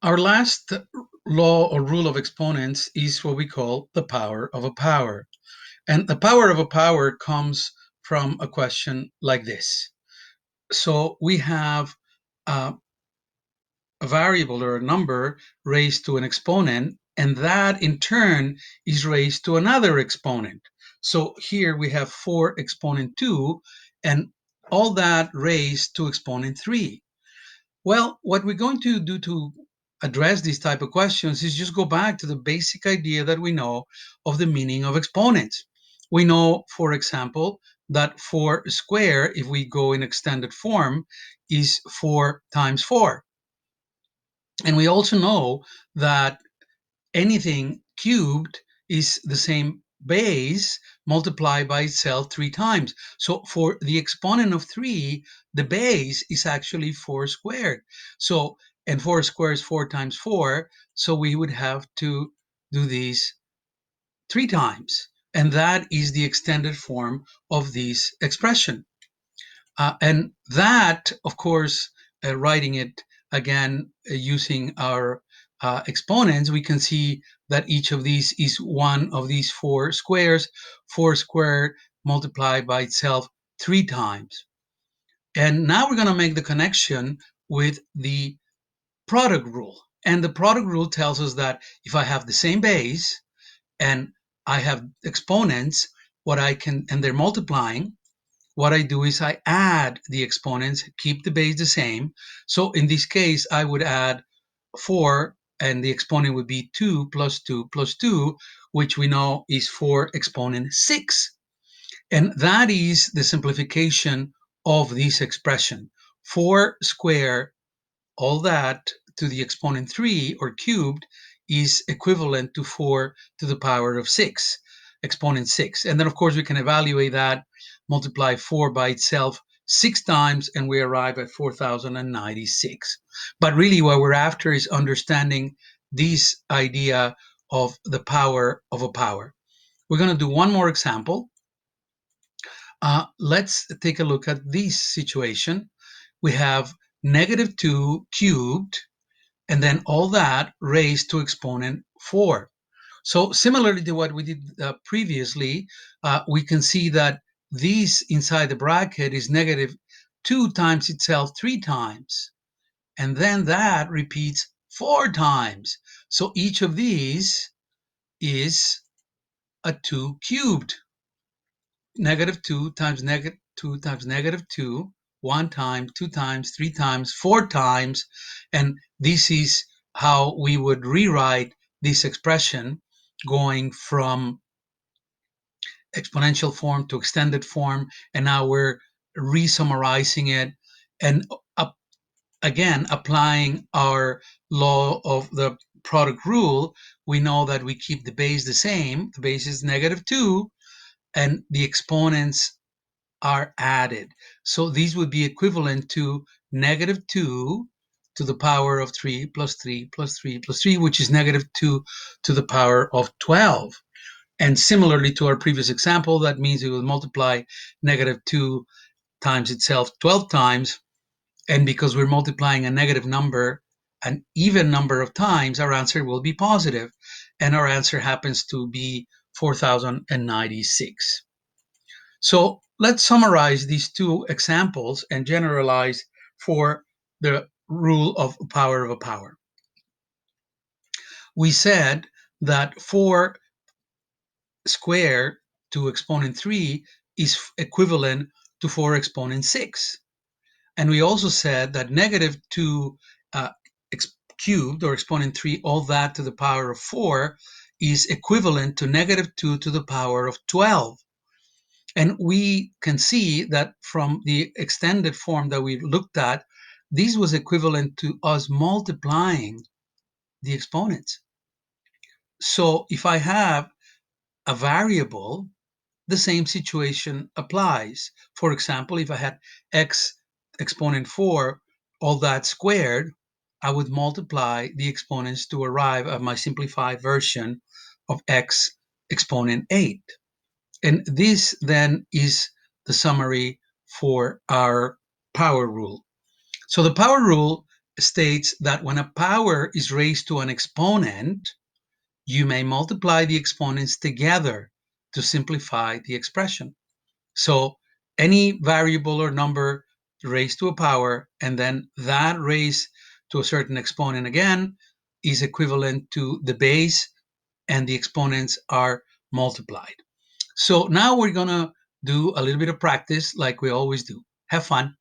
Our last law or rule of exponents is what we call the power of a power. And the power of a power comes from a question like this. So we have a variable or a number raised to an exponent, and that in turn is raised to another exponent. So here we have 4 exponent 2, and all that raised to exponent 3. Well, what we're going to do to address these type of questions is just go back to the basic idea that we know of the meaning of exponents. We know, for example, that 4 squared, if we go in extended form, is 4 times 4. And we also know that anything cubed is the same base multiplied by itself 3 times. So for the exponent of 3, the base is actually 4 squared. So, and 4 squared is 4 times 4, so we would have to do these 3 times. And that is the extended form of this expression. And that, of course, writing it again using our exponents, we can see that each of these is one of these 4 squares, 4 squared multiplied by itself 3 times. And now we're going to make the connection with the product rule. And the product rule tells us that if I have the same base and I have exponents, what I can, and they're multiplying, what I do is I add the exponents, keep the base the same. So in this case, I would add 4, and the exponent would be 2 plus 2 plus 2, which we know is 4 exponent 6. And that is the simplification of this expression. 4 squared, all that to the exponent 3 or cubed, is equivalent to 4 to the power of 6, exponent 6. And then, of course, we can evaluate that, multiply 4 by itself 6 times, and we arrive at 4,096. But really, what we're after is understanding this idea of the power of a power. We're going to do one more example. Let's take a look at this situation. We have negative 2 cubed, and then all that raised to exponent 4. So similarly to what we did previously, we can see that this inside the bracket is negative 2 times itself 3 times. And then that repeats 4 times. So each of these is a 2 cubed. Negative 2 times negative 2 times negative 2, 1 time, 2 times, 3 times, 4 times. And this is how we would rewrite this expression, going from exponential form to extended form. And now we're re-summarizing it and again applying our law of the product rule. We know that we keep the base the same. The base is negative 2, and the exponents are added. So these would be equivalent to negative 2 to the power of 3 plus 3 plus 3 plus 3, which is negative 2 to the power of 12. And similarly to our previous example, that means we will multiply negative 2 times itself 12 times. And because we're multiplying a negative number an even number of times, our answer will be positive. And our answer happens to be 4,096. So let's summarize these two examples and generalize for the rule of power of a power. We said that 4 squared to exponent 3 is equivalent to 4 exponent 6. And we also said that negative 2 cubed or exponent 3, all that to the power of 4, is equivalent to negative 2 to the power of 12. And we can see that from the extended form that we looked at, this was equivalent to us multiplying the exponents. So if I have a variable, the same situation applies. For example, if I had x exponent 4, all that squared, I would multiply the exponents to arrive at my simplified version of x exponent 8. And this then is the summary for our power rule. So the power rule states that when a power is raised to an exponent, you may multiply the exponents together to simplify the expression. So any variable or number raised to a power, and then that raised to a certain exponent again, is equivalent to the base, and the exponents are multiplied. So now we're going to do a little bit of practice like we always do. Have fun.